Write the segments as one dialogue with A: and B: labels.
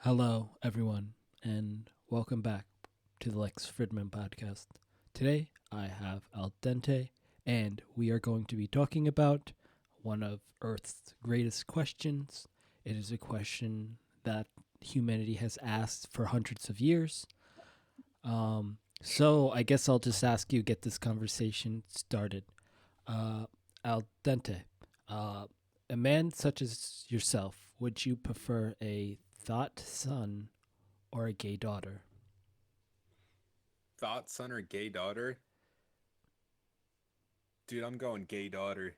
A: Hello, everyone, and welcome back to the Lex Fridman podcast. Today, I have Al Dente, and we are going to be talking about one of Earth's greatest questions. It is a question that humanity has asked for hundreds of years. So I guess I'll just ask you get this conversation started. Uh, Al Dente, uh, a man such as yourself, would you prefer a thought son or a gay daughter?
B: Thought son or gay daughter? Dude, I'm going gay daughter.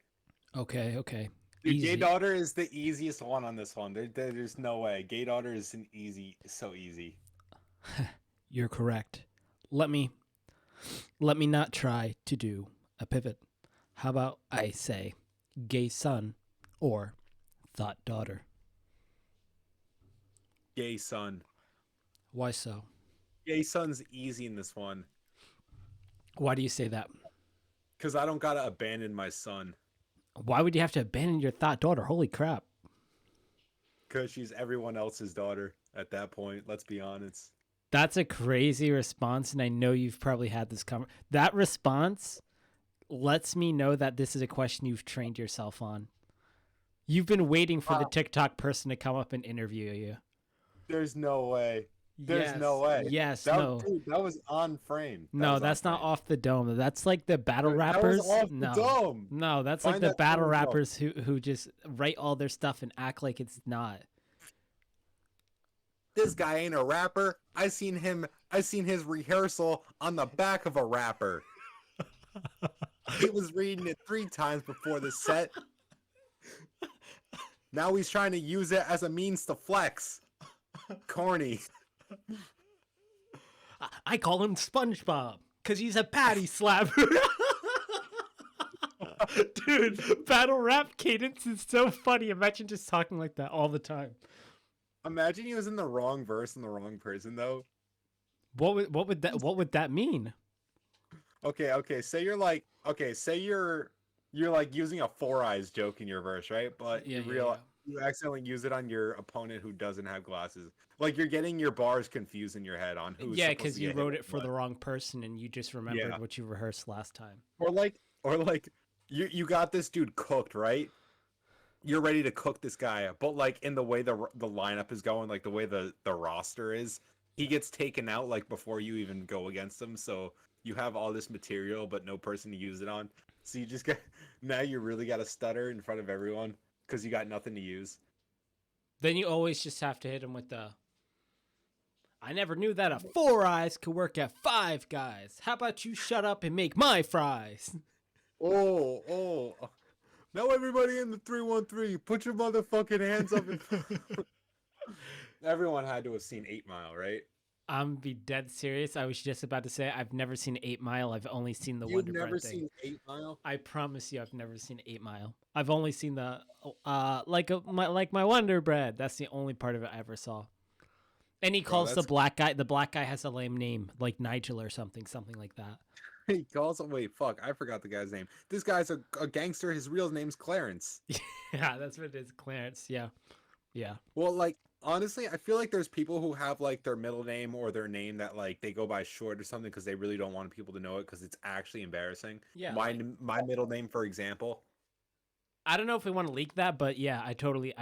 A: Okay, okay.
B: Dude, gay
A: Easy.
B: daughter is the easiest one on this one. There's no way. Gay daughter is an easy, so easy.
A: You're correct. Let me let me not try to do a pivot. How about I say gay son or thought daughter?
B: Gay son.
A: Why so?
B: Gay son's easy in this one.
A: Why do you say that?
B: Because I don't gotta abandon my son.
A: Why would you have to abandon your thought daughter? Holy crap.
B: Because she's everyone else's daughter at that point. Let's be honest.
A: That's a crazy response, and I know you've probably had this that response lets me know that this is a question you've trained yourself on. You've been waiting for the
B: Uh,
A: TikTok person to come up and interview you.
B: there's no way. There's no
A: Yes,
B: way.
A: yes,
B: That,
A: no.
B: dude, that was on frame. That
A: No,
B: was on
A: that's not
B: frame.
A: off the dome. That's like the battle
B: That was
A: rappers.
B: off the
A: No.
B: dome.
A: No, that's like
B: Find
A: the
B: that
A: battle
B: someone else.
A: rappers who just write all their stuff and act like it's not.
B: This guy ain't a rapper. I seen his rehearsal on the back of a rapper. He was reading it 3 times before the set. Now he's trying to use it as a means to flex. Corny.
A: I call him SpongeBob because he's a patty slapper. Dude, battle rap cadence is so funny. Imagine just talking like that all the time.
B: Imagine he was in the wrong verse in the wrong person though.
A: What would that mean?
B: Okay. Say you're like using a four eyes joke in your verse, right? But
A: Yeah, yeah, yeah.
B: you accidentally use it on your opponent who doesn't have glasses. Like you're getting your bars confused in your head on who's
A: Yeah,
B: supposed
A: because
B: to
A: you
B: get hit
A: wrote
B: with
A: it for
B: what.
A: the wrong person and you just remembered
B: Yeah.
A: what you rehearsed last time.
B: Or like you got this dude cooked, right? You're ready to cook this guy, but like in the way the lineup is going, like the way the roster is, he gets taken out like before you even go against him. So you have all this material, but no person to use it on. So you just got now you really got to stutter in front of everyone because you got nothing to use.
A: Then you always just have to hit him with the I never knew that a four eyes could work at Five Guys. How about you shut up and make my fries?
B: Oh. Now everybody in the 313, put your motherfucking hands up. Everyone had to have seen 8 Mile, right?
A: I'm be dead serious. I was just about to say I've never seen 8 Mile. I've only seen the
B: You've
A: Wonder
B: never
A: Bread thing.
B: seen 8 Mile?
A: I promise you, I've never seen 8 Mile. I've only seen the my Wonder Bread. That's the only part of it I ever saw. And he
B: Bro,
A: calls the
B: that's
A: black guy. The black guy has a lame name, like Nigel or something like that.
B: he calls him. Wait, fuck, I forgot the guy's name. This guy's a gangster. His real name's Clarence.
A: Yeah, that's what it is, Clarence. Yeah, yeah.
B: Well, like honestly, I feel like there's people who have like their middle name or their name that like they go by short or something because they really don't want people to know it because it's actually embarrassing.
A: Yeah,
B: My
A: like
B: my middle name, for example.
A: I don't know if we want to leak that, but yeah, I totally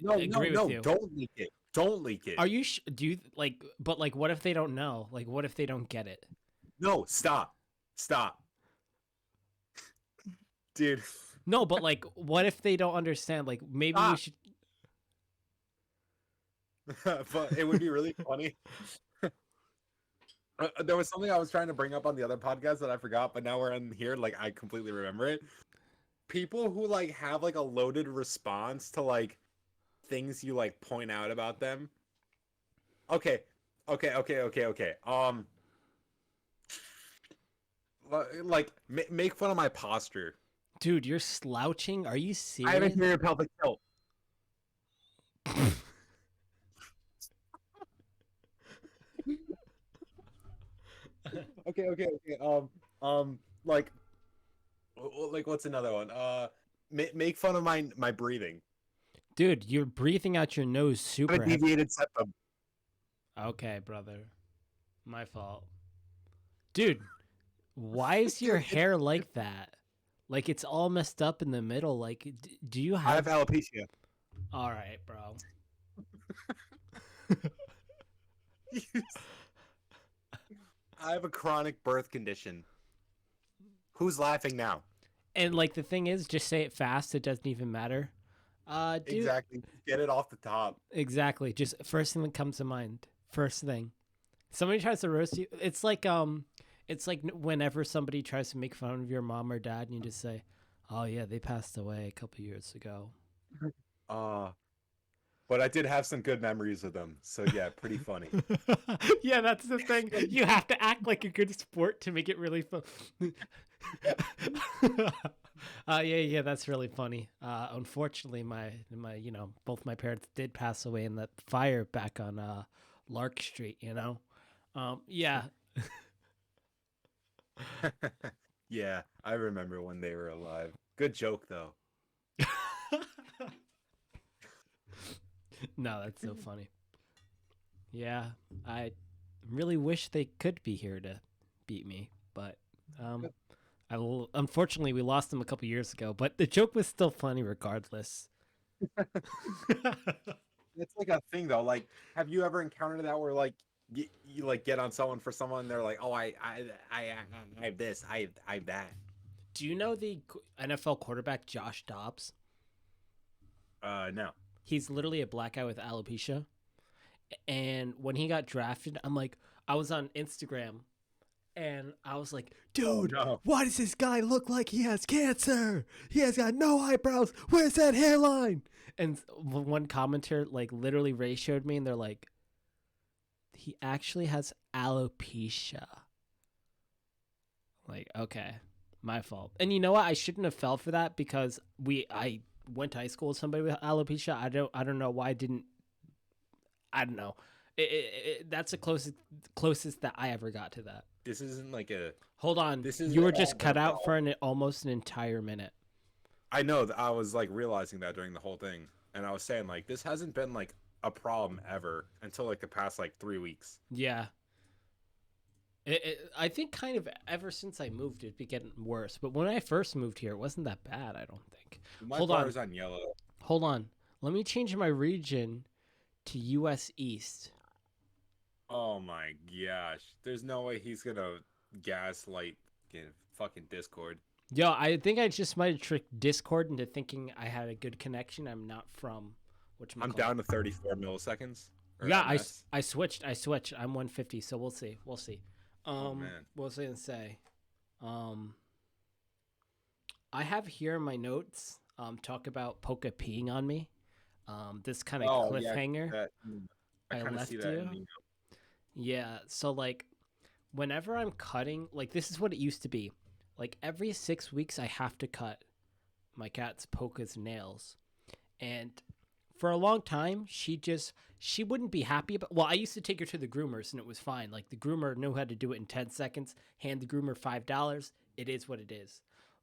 B: No,
A: agree with
B: no,
A: you.
B: don't leak it. Don't leak it.
A: Are you? Do you like? But like, what if they don't know? Like, what if they don't get it?
B: No, stop, dude.
A: No, but like, what if they don't understand? Like, maybe we
B: Stop.
A: should.
B: But it would be really funny. There was something I was trying to bring up on the other podcast that I forgot, but now we're in here. Like I completely remember it. People who like have like a loaded response to like things you like point out about them. Okay, okay. Like make fun of my posture.
A: Dude, you're slouching. Are you
B: I have a
A: serious?
B: inferior pelvic tilt. Okay. Like, like what's another one? Make fun of my breathing.
A: Dude, you're breathing out your nose
B: I have
A: super
B: a
A: heavy.
B: deviated septum.
A: Okay, brother. My fault. Dude, why is your
B: Dude,
A: hair like that? Like it's all messed up in the middle. Like, do you
B: I have
A: have?
B: alopecia.
A: All right, bro.
B: I have a chronic birth condition. Who's laughing now?
A: And like the thing is, just say it fast. It doesn't even matter. Dude.
B: Exactly. Get it off the top.
A: Exactly. Just first thing that comes to mind. First thing. Somebody tries to roast you. It's like whenever somebody tries to make fun of your mom or dad, and you just say, "Oh yeah, they passed away a couple years ago."
B: Uh, but I did have some good memories of them. So yeah, pretty funny.
A: Yeah, that's the thing. You have to act like a good sport to make it really fun. Yeah, that's really funny. Unfortunately, my both my parents did pass away in that fire back on Lark Street. Yeah.
B: Yeah, I remember when they were alive. Good joke though.
A: No, that's so funny. Yeah, I really wish they could be here to beat me, but um, unfortunately we lost them a couple years ago. But the joke was still funny regardless.
B: It's like a thing though. Like, have you ever encountered that where like you like get on someone for someone, and they're like, "Oh, I have this, I have that."
A: Do you know the NFL quarterback Josh Dobbs?
B: No.
A: He's literally a black guy with alopecia. And when he got drafted, I was on Instagram and I was like, dude,
B: No.
A: why does this guy look like he has cancer? He has got no eyebrows. Where's that hairline? And one commenter, like, literally Ray showed me, and they're like, he actually has alopecia. Like, okay, my fault. And you know what? I shouldn't have fell for that because I went to high school with somebody with alopecia. I don't know why I don't know. That's the closest that I ever got to that.
B: This isn't like a.
A: Hold on.
B: This is
A: You were
B: all
A: just cut
B: their
A: out for
B: fault.
A: almost an entire minute.
B: I know that I was like realizing that during the whole thing, and I was saying like this hasn't been like a problem ever until like the past like 3 weeks.
A: Yeah. I think kind of ever since I moved, it'd be getting worse. But when I first moved here, it wasn't that bad, I don't think.
B: My
A: Hold
B: bar
A: on.
B: is on yellow.
A: Hold on. Let me change my region to US East.
B: Oh my gosh. There's no way he's gonna gaslight fucking Discord.
A: Yo, I think I just might have tricked Discord into thinking I had a good connection. I'm not from
B: I'm down to 34 milliseconds. Or
A: Yeah,
B: MS.
A: I switched. I'm 150, so we'll see. We'll see.
B: Oh man.
A: What was I gonna say? Um, I have here in my notes. Talk about Poca peeing on me. This kind of
B: Oh yeah,
A: cliffhanger
B: I
A: I
B: kind of
A: left
B: see that
A: you.
B: in the
A: Yeah. So like, whenever I'm cutting, like this is what it used to be. Like every 6 weeks, I have to cut my cat's Poca's nails, and for a long time she wouldn't be happy about. Well, I used to take her to the groomers and it was fine. Like the groomer knew how to do it in 10 seconds. Hand the groomer $5. It is what it is.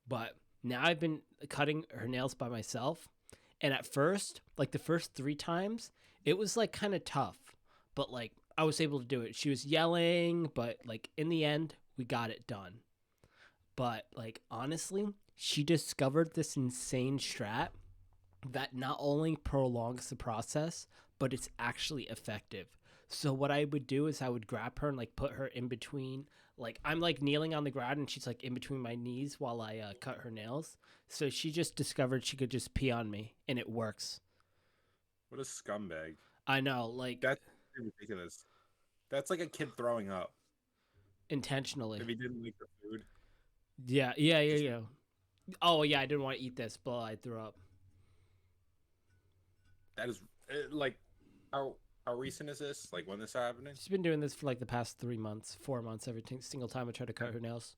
A: But now I've been cutting her nails by myself, and at first, like the first 3 times, it was like kind of tough, but like I was able to do it. She was yelling, but like in the end we got it done. But like honestly, she discovered this insane strat that not only prolongs the process, but it's actually effective. So what I would do is I would grab her and like put her in between, like I'm like kneeling on the ground and she's like in between my knees while I cut her nails. So she just discovered she could just pee on me, and it works.
B: What a scumbag.
A: I know, like
B: That's ridiculous. That's like a kid throwing up.
A: intentionally.
B: If he didn't like the food.
A: Yeah. Oh yeah, I didn't want to eat this, but I threw up.
B: That is like how recent is this? Like when this happening?
A: She's been doing this for like the past 3 months, 4 months. Every single time I try to cut her nails.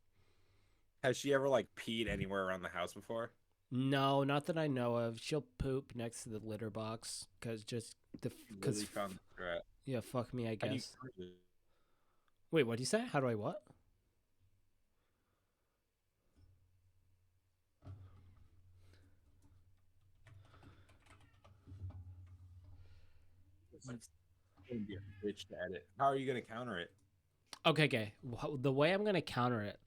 B: Has she ever like peed anywhere around the house before?
A: No, not that I know of. She'll poop next to the litter box because
B: Really found the threat.
A: yeah, fuck me, I
B: How do you
A: guess.
B: prove it?
A: Wait, what do you say? How do I what?
B: It's gonna be a bitch to edit. How are you gonna counter it?
A: Okay. The way I'm gonna counter it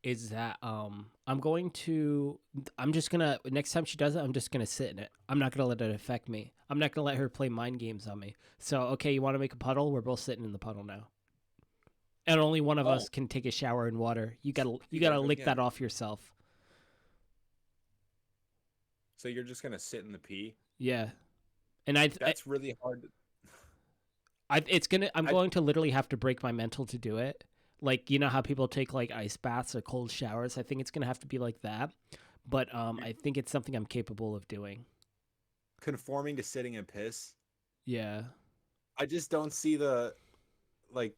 A: is that I'm just gonna next time she does it, I'm just gonna sit in it. I'm not gonna let it affect me. I'm not gonna let her play mind games on me. So okay, you want to make a puddle? We're both sitting in the puddle now, and only one of
B: Oh,
A: us can take a shower in water. You
B: yeah,
A: gotta lick
B: yeah.
A: that off yourself.
B: So you're just gonna sit in the pee?
A: Yeah, and
B: That's really hard.
A: I'm
B: I
A: going to literally have to break my mental to do it. Like you know how people take like ice baths or cold showers. I think it's gonna have to be like that. But I think it's something I'm capable of doing.
B: conforming to sitting in piss.
A: Yeah.
B: I just don't see like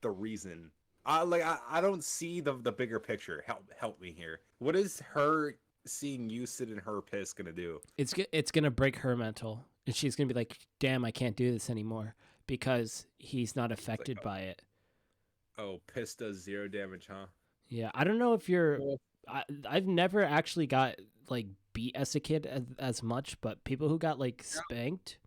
B: the reason. I don't see the bigger picture. Help me here. What is her seeing you sit in her piss gonna do?
A: It's gonna break her mental, and she's gonna be like, "Damn, I can't do this anymore," because he's not
B: It's like,
A: affected by it.
B: oh, piss does zero damage, huh?
A: Yeah, I don't know if you're.
B: Well,
A: I've never actually got like beat as a kid as much, but people who got like
B: yeah.
A: spanked,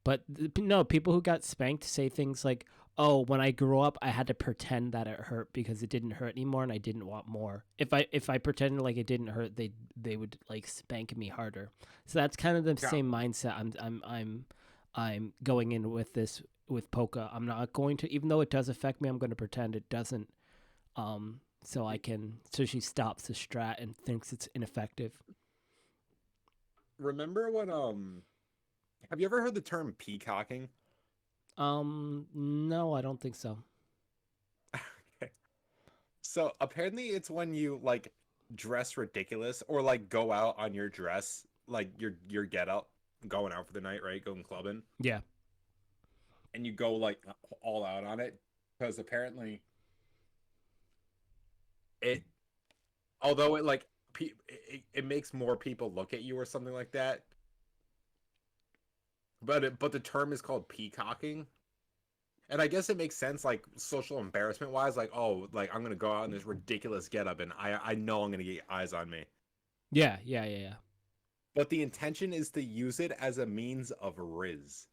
A: but no, people who got spanked say things like, "Oh, when I grew up, I had to pretend that it hurt because it didn't hurt anymore, and I didn't want more. If I pretended like it didn't hurt, they would like spank me harder." So that's kind of the
B: Yeah.
A: same mindset I'm going in with this with Polka. I'm not going to, even though it does affect me, I'm going to pretend it doesn't. So she stops the strat and thinks it's ineffective.
B: Remember when have you ever heard the term peacocking?
A: No, I don't think so.
B: Okay. So apparently it's when you like dress ridiculous or like go out on your dress, like your get up, going out for the night, right? Going clubbing,
A: Yeah,
B: and you go like all out on it because apparently it although it like it makes more people look at you or something like that, but the term is called peacocking. And I guess it makes sense, like social embarrassment wise, like oh, like I'm gonna go out in this ridiculous getup, and I know I'm gonna get eyes on me.
A: yeah.
B: But the intention is to use it as a means of riz.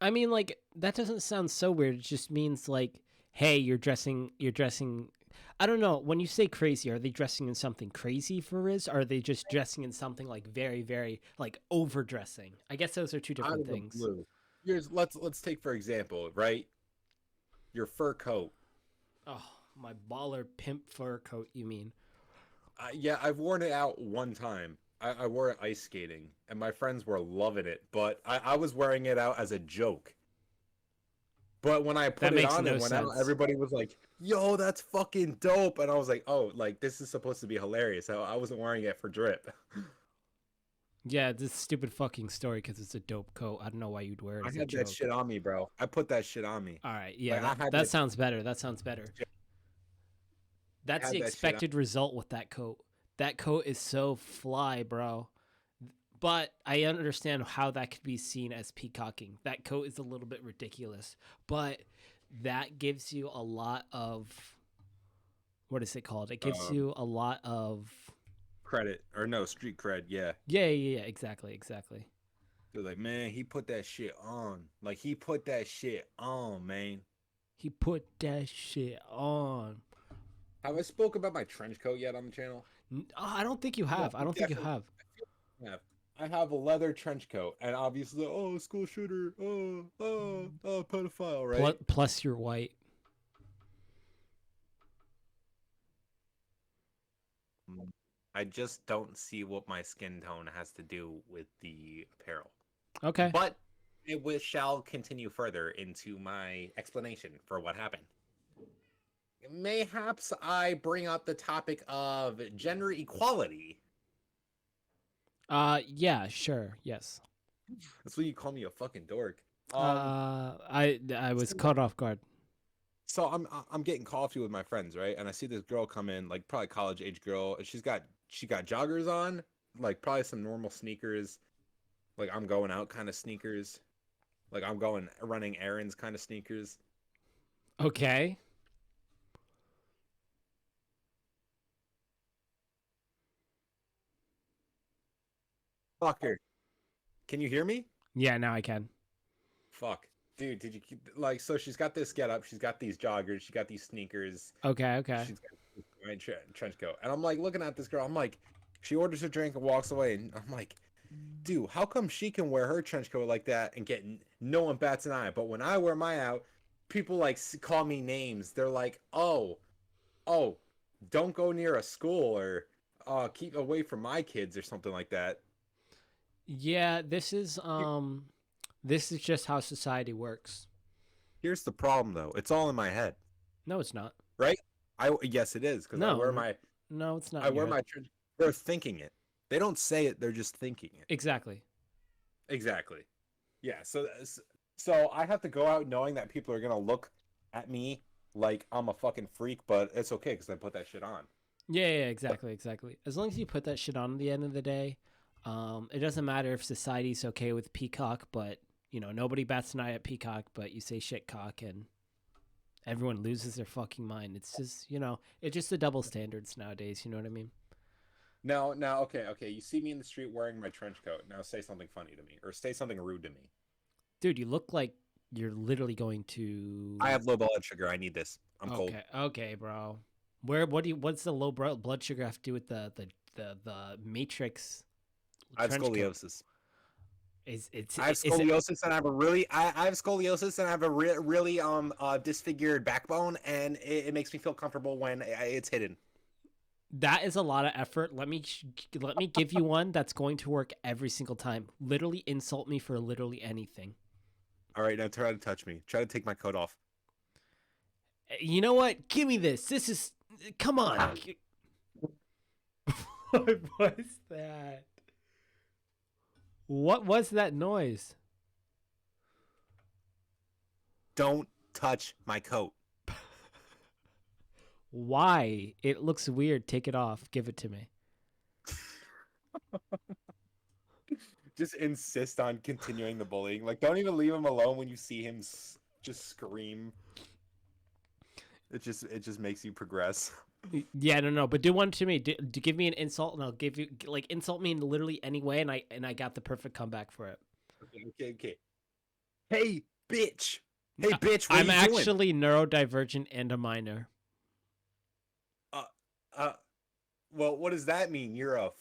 A: I mean, like that doesn't sound so weird. It just means like, hey, you're dressing. I don't know. When you say crazy, are they dressing in something crazy for Riz? Or are they just dressing in something like very, very like overdressing? I guess those are two
B: Out
A: different
B: of the
A: things.
B: blue. Here's let's take for example, right? Your fur coat.
A: Oh, my baller pimp fur coat. You mean?
B: Yeah, I've worn it out one time. I wore it ice skating, and my friends were loving it, but I was wearing it out as a joke. But when I
A: That
B: put it
A: makes
B: on
A: no
B: and went out,
A: sense.
B: everybody was like, "Yo, that's fucking dope!" And I was like, "Oh, like this is supposed to be hilarious." I wasn't wearing it for drip.
A: Yeah, this stupid fucking story because it's a dope coat. I don't know why you'd wear it
B: I
A: as a
B: had that
A: joke.
B: shit on me, bro. I put that shit on me.
A: All right, yeah,
B: Like I had
A: that sounds better. That sounds better. That's the
B: had that shit on.
A: expected result with that coat. That coat is so fly, bro. But I understand how that could be seen as peacocking. That coat is a little bit ridiculous, but that gives you a lot of what is it called? It gives
B: Um,
A: you a lot of
B: credit or no street cred. Yeah,
A: yeah, exactly.
B: they're like, man, he put that shit on. Like he put that shit on, man.
A: He put that shit on.
B: Have I spoke about my trench coat yet on the channel?
A: I don't think you
B: No,
A: have. I
B: I
A: don't think you
B: definitely
A: have.
B: have. I have a leather trench coat, and obviously, oh, school shooter, pedophile, right?
A: Plus, you're white.
B: Mm. I just don't see what my skin tone has to do with the apparel.
A: Okay.
B: But shall continue further into my explanation for what happened. Mayhaps I bring up the topic of gender equality.
A: Yeah, sure. Yes.
B: That's what you call me, a fucking dork.
A: I was
B: So,
A: caught off guard.
B: so I'm getting coffee with my friends, right? And I see this girl come in, like probably college age girl, and she got joggers on, like probably some normal sneakers, like I'm going out kind of sneakers, like I'm going running errands kind of sneakers.
A: Okay.
B: Fucker, can you hear me?
A: Yeah, now I can.
B: Fuck. Dude, did you like so she's got this get up, she's got these joggers, she got these sneakers,
A: Okay, okay.
B: she's got this giant trench coat. And I'm like looking at this girl, I'm like, she orders a drink and walks away, and I'm like, dude, how come she can wear her trench coat like that and get no one bats an eye? But when I wear mine out, people like call me names. They're like, oh, don't go near a school or keep away from my kids or something like that.
A: Yeah, this is just how society works.
B: Here's the problem though. It's all in my head,
A: No, it's not.
B: right? I yes it is because I
A: No,
B: wear my
A: no, it's not.
B: I
A: in your
B: wear
A: head.
B: my they're thinking it. They don't say it, they're just thinking it.
A: Exactly.
B: Exactly. Yeah, so I have to go out knowing that people are going to look at me like I'm a fucking freak, but it's okay cuz I put that shit on.
A: Yeah, yeah, exactly, exactly. As long as you put that shit on at the end of the day, it doesn't matter if society's okay with Peacock, but nobody bats an eye at Peacock, but you say shit cock and everyone loses their fucking mind. It's just it's just the double standards nowadays. You know what I mean?
B: Now, okay. You see me in the street wearing my trench coat. Now say something funny to me or say something rude to me.
A: Dude, you look like you're literally going to.
B: I have low blood sugar. I need this. I'm cold.
A: Okay, okay, bro. What's the low blood sugar have to do with the Matrix?
B: I have
A: trench coat?
B: scoliosis. I have
A: Is it
B: scoliosis and I have a really I have scoliosis and I have a really disfigured backbone and it makes me feel comfortable when it's hidden.
A: that is a lot of effort. Let me give you one that's going to work every single time. Literally insult me for literally anything.
B: All right, now try to touch me. Try to take my coat off.
A: You know what? Give me this. This is come on. What was that? What was that noise?
B: Don't touch my coat.
A: Why? It looks weird. Take it off. Give it to me.
B: Just insist on continuing the bullying. Like, don't even leave him alone when you see him just scream. It just makes you progress.
A: Yeah, no. But do one to me. Give me an insult, and I'll give you insult me in literally any way, and I got the perfect comeback for it.
B: Okay. Hey, bitch. Hey, bitch. What
A: I'm
B: are you doing?
A: actually neurodivergent and a minor.
B: Well, what does that mean? You're a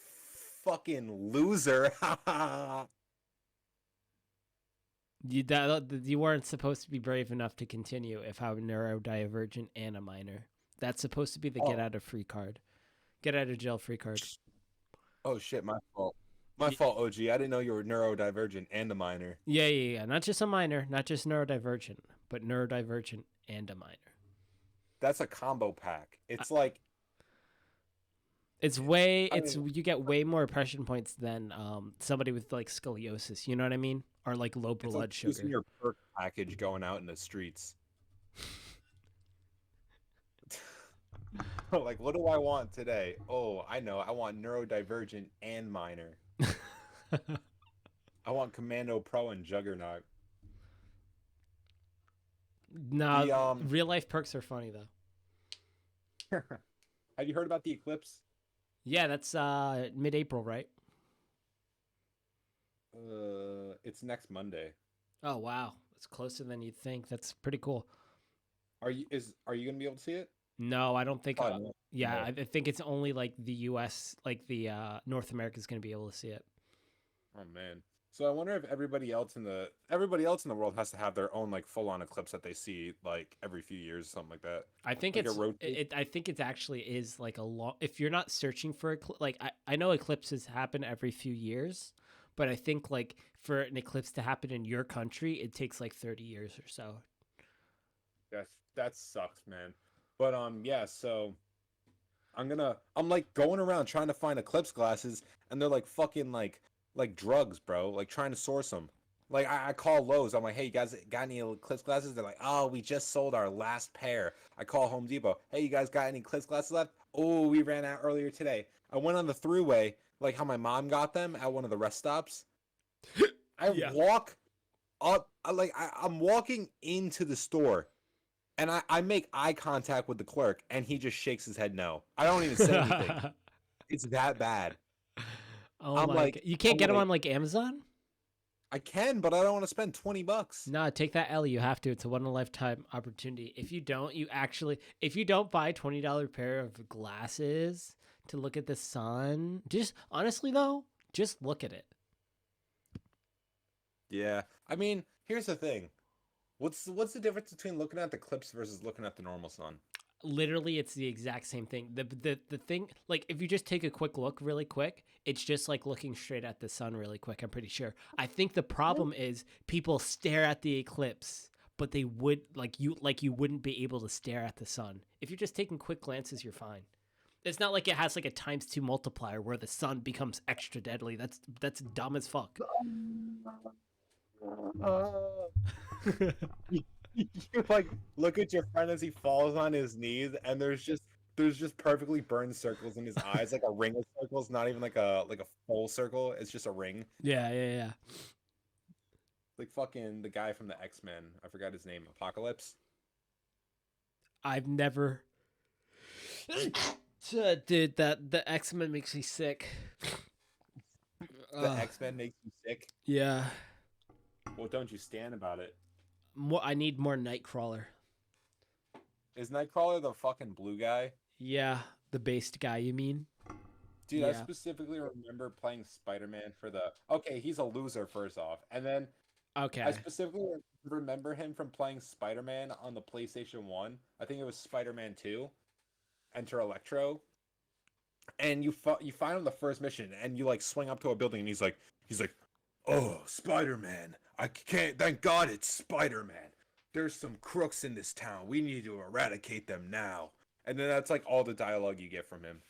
B: fucking loser.
A: You weren't supposed to be brave enough to continue if I'm neurodivergent and a minor. That's supposed to be the get out of jail free card.
B: Oh shit, my fault. My fault, OG. I didn't know you were neurodivergent and a minor.
A: Yeah. Not just a minor, not just neurodivergent, but neurodivergent and a minor.
B: That's a combo pack. It's like
A: you get way more oppression points than somebody with like scoliosis. You know what I mean? Or like low blood sugar.
B: Using your perk package going out in the streets. Like, what do I want today? Oh, I know. I want neurodivergent and minor. I want Commando Pro and Juggernaut.
A: No, real life perks are funny though.
B: Have you heard about the eclipse?
A: Yeah, that's mid-April, right?
B: It's next Monday.
A: Oh wow, it's closer than you'd think. That's pretty cool.
B: Are you gonna be able to see it?
A: No, I don't think.
B: No.
A: Yeah,
B: No.
A: I think it's only like the U.S., like the North America is going to be able to see it.
B: Oh man. So I wonder if everybody else in the world has to have their own like full on eclipse that they see like every few years, something like that.
A: I think
B: Like
A: I think it actually is like a long. If you're not searching for I know eclipses happen every few years, but I think like for an eclipse to happen in your country, it takes like 30 years or so.
B: That sucks, man. But yeah, so I'm like going around trying to find eclipse glasses, and they're like fucking like drugs, bro. Like trying to source them. Like I call Lowe's. I'm like, hey, you guys got any eclipse glasses? They're like, oh, we just sold our last pair. I call Home Depot. Hey, you guys got any eclipse glasses left? Oh, we ran out earlier today. I went on the throughway, like how my mom got them at one of the rest stops. Walk up, I'm walking into the store. And I make eye contact with the clerk, and he just shakes his head no. I don't even say anything. It's that bad.
A: Oh my! You can't get them on like Amazon.
B: I can, but I don't want to spend $20.
A: Nah, take that L. You have to. It's a one in a lifetime opportunity. If you don't buy $20 pair of glasses to look at the sun, just honestly though, just look at it.
B: Yeah. I mean, here's the thing. What's the difference between looking at the clips versus looking at the normal sun?
A: Literally, it's the exact same thing. The thing, like, if you just take a quick look really quick, it's just like looking straight at the sun really quick, I'm pretty sure. I think the problem is people stare at the eclipse, but they would you wouldn't be able to stare at the sun. If you're just taking quick glances, you're fine. It's not like it has like a times 2 multiplier where the sun becomes extra deadly. That's dumb as fuck.
B: Uh, you, you like look at your friend as he falls on his knees, and there's just perfectly burned circles in his eyes, like a ring of circles, not even like a full circle. It's just a ring.
A: Yeah, yeah, yeah.
B: Like fucking the guy from the X-Men. I forgot his name. Apocalypse.
A: I've never dude, that the X-Men makes me sick.
B: The X-Men makes you sick.
A: Yeah.
B: Well, don't you stand about it.
A: I need more Nightcrawler.
B: Is Nightcrawler the fucking blue guy?
A: Yeah, the based guy, you mean?
B: Dude, I
A: Yeah.
B: specifically remember playing Spider-Man for the. Okay, he's a loser first off, and then I
A: Okay.
B: specifically remember him from playing Spider-Man on the PlayStation 1. I think it was Spider-Man 2, Enter Electro. And you find him the first mission, and you like swing up to a building, and he's like, "Oh, Spider-Man! I can't. Thank God it's Spider-Man. There's some crooks in this town. We need to eradicate them now." And then that's like all the dialogue you get from him.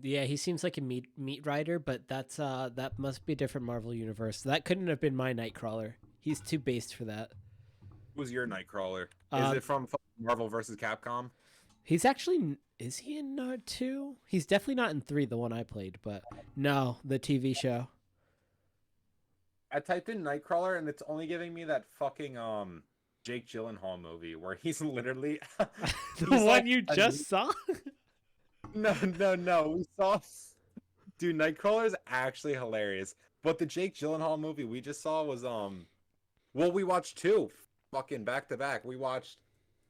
A: Yeah, he seems like a meat rider, but that must be a different Marvel universe. That couldn't have been my Nightcrawler. He's too based for that.
B: Who's your Nightcrawler? Is
A: Um,
B: it from Marvel versus Capcom?
A: he's actually is he in 2? He's definitely not in 3, the one I played, but no, the TV show.
B: I typed in Nightcrawler, and it's only giving me that fucking Jake Gyllenhaal movie where he's literally
A: The
B: he's
A: one
B: like
A: you
B: a
A: just saw?
B: no. We saw, dude. Nightcrawler is actually hilarious. But the Jake Gyllenhaal movie we just saw was well, we watched two, fucking back to back. We watched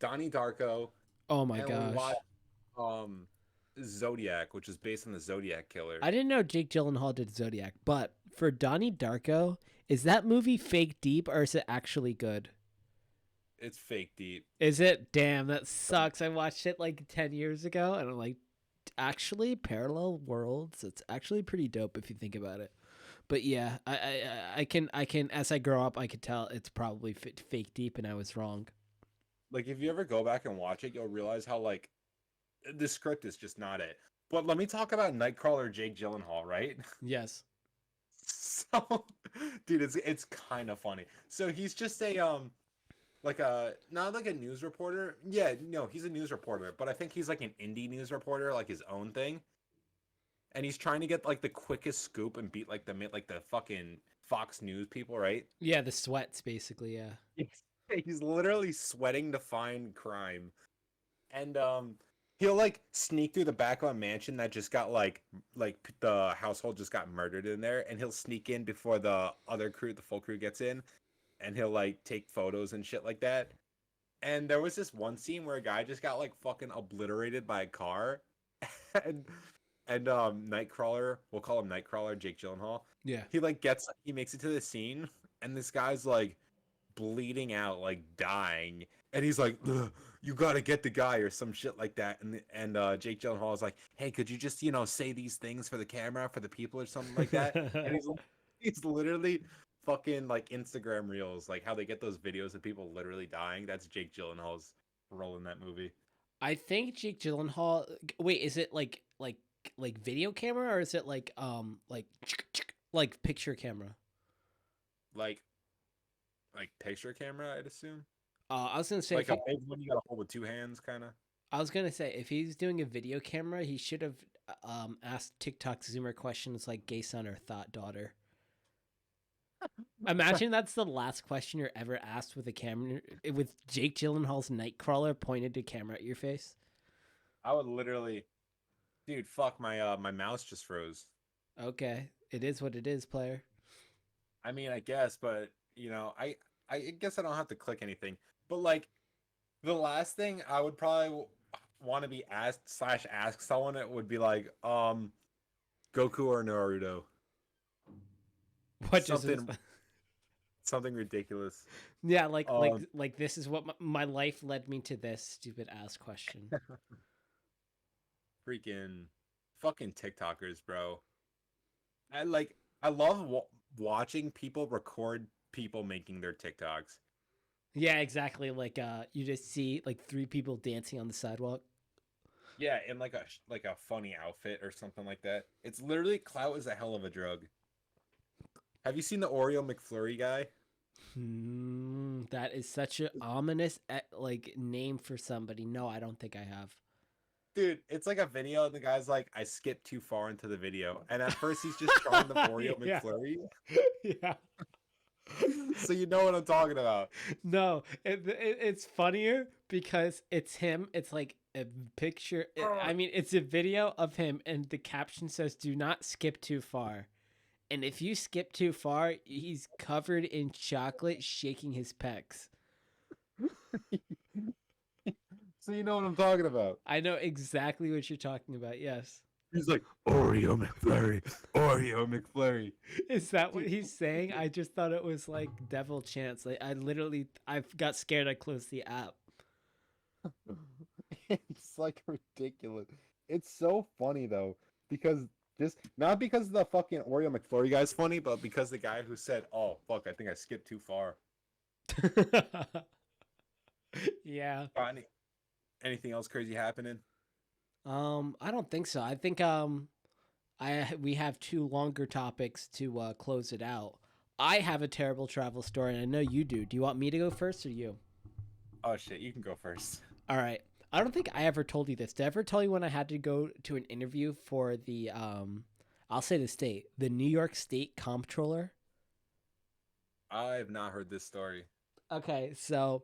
B: Donnie Darko,
A: Oh my
B: and we
A: gosh.
B: watched um Zodiac, which is based on the Zodiac killer.
A: I didn't know Jake Gyllenhaal did Zodiac, but for Donnie Darko, is that movie fake deep or is it actually good?
B: It's fake deep.
A: Is it? Damn, that sucks. I watched it like 10 years ago and I'm like, actually, parallel worlds, it's actually pretty dope if you think about it. But yeah, I can as I grow up, I could tell it's probably fake deep and I was wrong.
B: Like if you ever go back and watch it, you'll realize how like the script is just not it. But let me talk about Nightcrawler Jake Gyllenhaal, right?
A: Yes.
B: So, dude, it's kind of funny. So he's just a like a not like a news reporter. Yeah, no, he's a news reporter, but I think he's like an indie news reporter, like his own thing. And he's trying to get like the quickest scoop and beat like the fucking Fox News people, right?
A: Yeah, the sweats basically, yeah.
B: He's literally sweating to find crime. And he'll like sneak through the back of a mansion that just got like the household just got murdered in there, and he'll sneak in before the other crew, the full crew gets in, and he'll like take photos and shit like that. And there was this one scene where a guy just got like fucking obliterated by a car, and Nightcrawler, we'll call him Nightcrawler, Jake Gyllenhaal.
A: Yeah.
B: He makes it to the scene, and this guy's like bleeding out, like dying, and he's like, "Ugh, you gotta get the guy," or some shit like that. And Jake Gyllenhaal is like, "Hey, could you just say these things for the camera, for the people, or something like that?" And he's literally fucking like Instagram reels, like how they get those videos of people literally dying. That's Jake Gyllenhaal's role in that movie.
A: I think Jake Gyllenhaal. Wait, is it like video camera or is it like picture camera?
B: Like picture camera, I'd assume.
A: I was gonna say
B: Like a big one you gotta hold with two hands, kind of.
A: I was gonna say if he's doing a video camera, he should have asked TikTok Zoomer questions like gay son or thought daughter. Imagine that's the last question you're ever asked with a camera with Jake Gyllenhaal's Nightcrawler pointed to camera at your face.
B: I would literally, dude, fuck my mouse just froze.
A: Okay, it is what it is, player.
B: I mean, I guess, but I guess I don't have to click anything, but like the last thing I would probably want to be asked slash ask someone, it would be like, Goku or Naruto,
A: What just
B: something something ridiculous.
A: yeah,
B: Um,
A: this is what my life led me to this stupid ass question.
B: freaking fucking TikTokers, bro. I love watching people record people making their TikToks.
A: Yeah, exactly. You just see like three people dancing on the sidewalk.
B: Yeah, in like a funny outfit or something like that. It's literally clout is a hell of a drug. Have you seen the Oreo McFlurry guy?
A: That is such an ominous like name for somebody. No, I don't think I have.
B: Dude, it's like a video and the guy's like, I skipped too far into the video. And at first he's just trying the Oreo
A: Yeah,
B: McFlurry.
A: yeah.
B: So you know what I'm talking about.
A: No, it's funnier because it's him. It's like a picture. I mean, it's a video of him, and the caption says, "Do not skip too far." And if you skip too far, he's covered in chocolate, shaking his pecs.
B: So you know what I'm talking about.
A: I know exactly what you're talking about. Yes.
B: He's like, Oreo McFlurry, Oreo McFlurry.
A: Is that what he's saying? I just thought it was like devil chants. Like I got scared. I closed the app.
B: It's like ridiculous. It's so funny though, because just not because the fucking Oreo McFlurry guy's funny, but because the guy who said, "Oh fuck, I think I skipped too far."
A: Yeah.
B: Anything else crazy happening?
A: I don't think so. I think we have two longer topics to close it out. I have a terrible travel story, and I know you do. Do you want me to go first or you?
B: Oh shit, you can go first.
A: All right. I don't think I ever told you this. Did I ever tell you when I had to go to an interview for the I'll say the state, the New York State Comptroller?
B: I have not heard this story.
A: Okay, so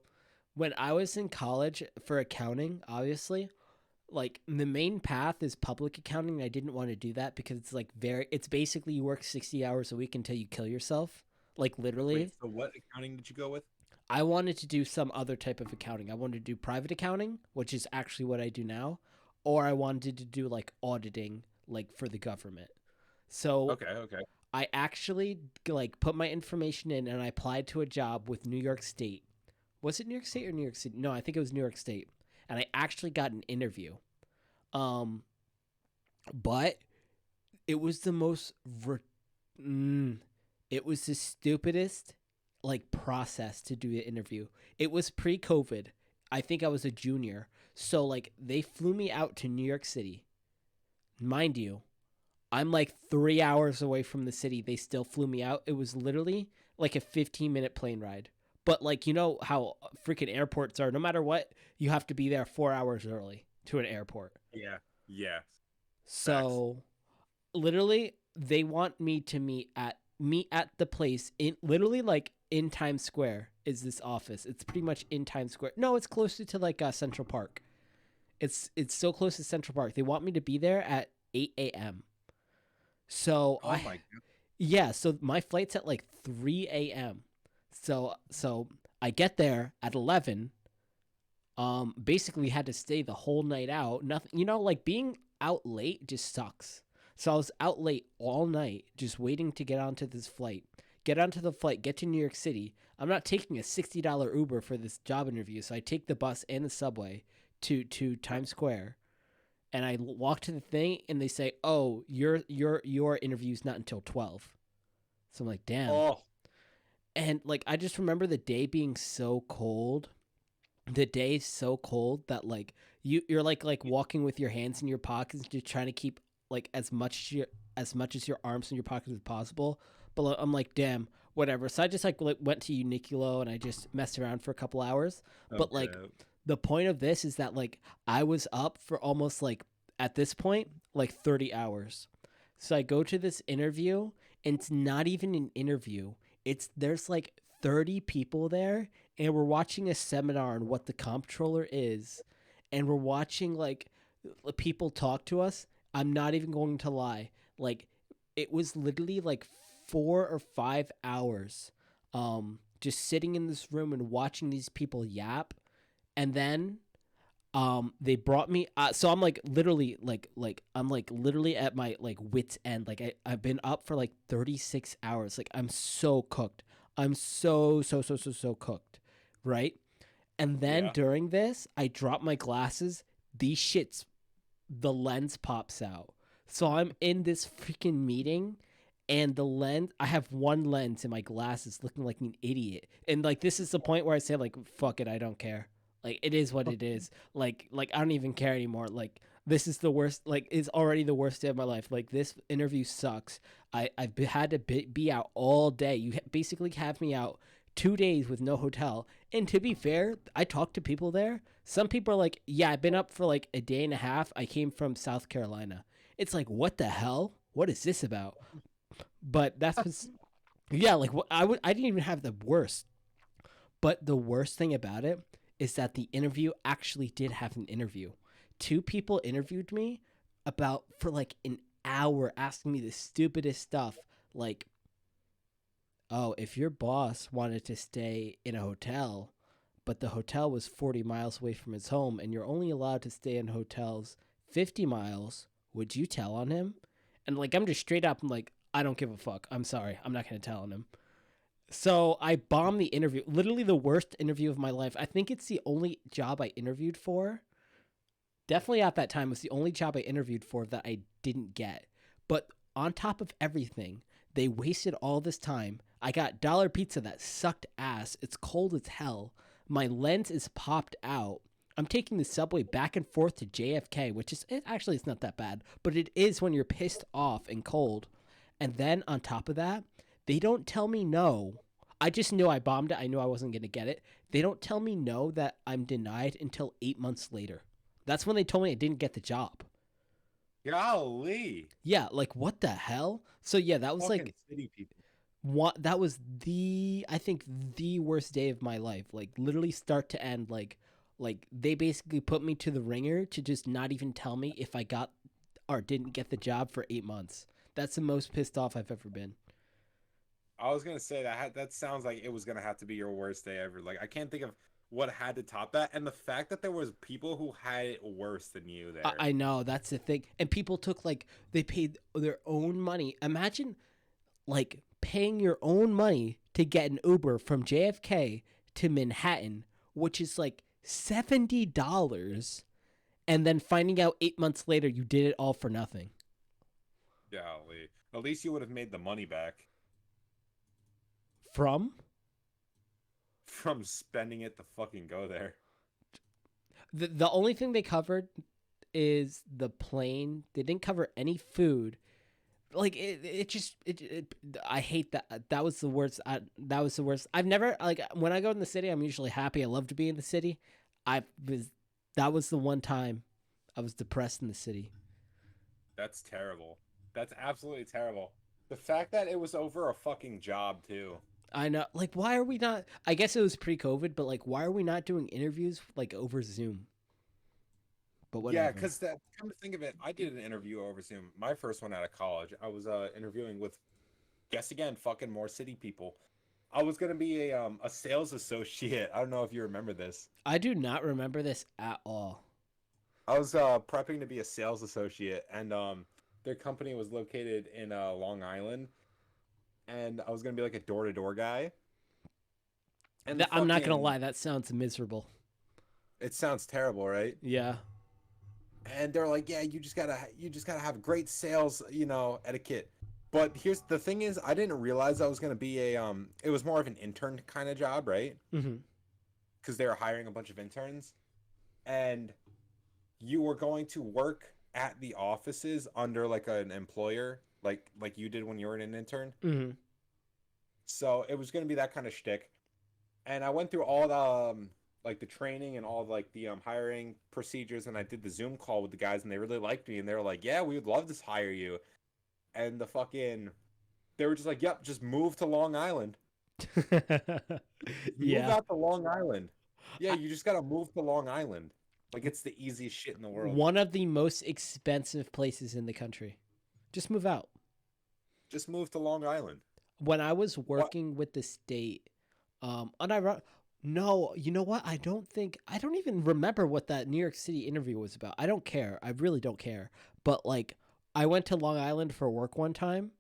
A: when I was in college for accounting, obviously, like the main path is public accounting. I didn't want to do that because it's like it's basically you work 60 hours a week until you kill yourself. Like literally.
B: Wait, so what accounting did you go with?
A: I wanted to do some other type of accounting. I wanted to do private accounting, which is actually what I do now, or I wanted to do like auditing like for the government. So
B: Okay.
A: I actually like put my information in and I applied to a job with New York State. Was it New York State or New York City? No, I think it was New York State. And I actually got an interview. Um but it was the most it was the stupidest like process to do the interview. It was pre-COVID. I think I was a junior. So like they flew me out to New York City. Mind you, I'm like 3 hours away from the city. They still flew me out. It was literally like a 15-minute plane ride. But like you know how freaking airports are, no matter what, you have to be there 4 hours early to an airport.
B: Yeah. Yeah. Facts.
A: So literally they want me to meet at the place in literally like in Times Square is this office. It's pretty much in Times Square. No, it's closer to like Central Park. It's so close to Central Park. They want me to be there at 8 a.m. So
B: Oh my god.
A: yeah, so my flight's at like 3 a.m. So I get there at 11. Basically had to stay the whole night out. Nothing, like being out late just sucks. So I was out late all night just waiting to get onto this flight. Get onto the flight, get to New York City. I'm not taking a $60 Uber for this job interview, so I take the bus and the subway to Times Square. And I walk to the thing and they say, "Oh, your interview's not until 12." So I'm like, "Damn."
B: Oh,
A: And like I just remember the day being so cold. The day is so cold that like you're like walking with your hands in your pockets, just trying to keep like as much as your arms in your pockets as possible. But like, I'm like, damn, whatever. So I just like went to Uniqlo and I just messed around for a couple hours. But like
B: okay.
A: the point of this is that like I was up for almost like at this point like 30 hours. So I go to this interview and it's not even an interview. There's like 30 people there and we're watching a seminar on what the comptroller is and we're watching like people talk to us. I'm not even going to lie. Like it was literally like 4 or 5 hours just sitting in this room and watching these people yap. And then they brought me so I'm like literally I'm like literally at my like wit's end. Like I've been up for like 36 hours. Like I'm so cooked. I'm so cooked, right? And then
B: Yeah.
A: during this, I drop my glasses. These shits, the lens pops out. So I'm in this freaking meeting, and the lens, I have one lens in my glasses looking like an idiot. And like, this is the point where I say, like, fuck it, I don't care. Like, it is what it is. Like I don't even care anymore. Like, this is the worst, like, it's already the worst day of my life. Like, this interview sucks. Had to be out all day. You basically have me out 2 days with no hotel. And to be fair, I talked to people there. Some people are like, yeah, I've been up for like a day and a half. I came from South Carolina. It's like, what the hell? What is this about? But that's what's, yeah, like what I didn't even have the worst. But the worst thing about it is that the interview actually did have an interview. Two people interviewed me about for like an hour asking me the stupidest stuff like, oh, if your boss wanted to stay in a hotel, but the hotel was 40 miles away from his home and you're only allowed to stay in hotels 50 miles, would you tell on him? And like, I'm just straight up, I'm like, I don't give a fuck. I'm sorry. I'm not going to tell on him. So I bombed the interview. Literally the worst interview of my life. I think it's the only job I interviewed for. Definitely at that time was the only job I interviewed for that I didn't get. But on top of everything, they wasted all this time. I got dollar pizza that sucked ass. It's cold as hell. My lens is popped out. I'm taking the subway back and forth to JFK, which is actually it's not that bad, but it is when you're pissed off and cold. And then on top of that, they don't tell me no. I just knew I bombed it. I knew I wasn't going to get it. They don't tell me no that I'm denied until 8 months later. That's when they told me I didn't get the job.
B: Golly.
A: Yeah, like what the hell? So yeah, that was
B: Fucking
A: like
B: city people.
A: what that was the I think the worst day of my life. Like literally start to end like they basically put me to the ringer to just not even tell me if I got or didn't get the job for 8 months. That's the most pissed off I've ever been.
B: I was gonna say that sounds like it was gonna have to be your worst day ever. Like I can't think of what had to top that, and the fact that there was people who had it worse than you there.
A: I know that's the thing, and people took like they paid their own money. Imagine like paying your own money to get an Uber from JFK to Manhattan, which is like $70, and then finding out 8 months later you did it all for nothing.
B: Golly. At least you would have made the money back
A: From
B: from spending it to fucking go there.
A: the only thing they covered is the plane. They didn't cover any food. Like it just I hate that. That was the worst. That was the worst. I've never like when I go in the city. I'm usually happy. I love to be in the city. I was that was the one time I was depressed in the city.
B: That's terrible. That's absolutely terrible. The fact that it was over a fucking job too.
A: I know. Like, why are we not? I guess it was pre-COVID, but like, why are we not doing interviews like over Zoom? But
B: Yeah,
A: whatever.
B: because that come to think of it, I did an interview over Zoom. My first one out of college. I was interviewing with guess again, fucking more city people. I was gonna be a sales associate. I don't know if you remember this.
A: I do not remember this at all.
B: I was prepping to be a sales associate, and their company was located in Long Island, and I was gonna be like a door to door guy. And the
A: I'm not gonna
B: fucking
A: lie. That sounds miserable.
B: it sounds terrible, right?
A: Yeah.
B: And they're like, yeah, you just gotta have great sales, etiquette. But here's the thing is, I didn't realize I was gonna be it was more of an intern kind of job, right?
A: Mm-hmm.
B: Because they were hiring a bunch of interns, and you were going to work at the offices under like an employer, like you did when you were an intern.
A: Mm-hmm.
B: So it was gonna be that kind of shtick. And I went through all the like the training and all like the hiring procedures, and I did the Zoom call with the guys, and they really liked me, and they were like, "Yeah, we would love to hire you." And they were just like, "Yep, just move to Long Island. Move
A: Yeah.
B: out to Long Island. Yeah, you just gotta move to Long Island. Like it's the easiest shit in the world.
A: One of the most expensive places in the country. Just move out.
B: Just move to Long Island."
A: when I was
B: What?
A: working with the state, unironic. No, you know what? I don't even remember what that New York City interview was about. I don't care. I really don't care. But like, I went to Long Island for work one time,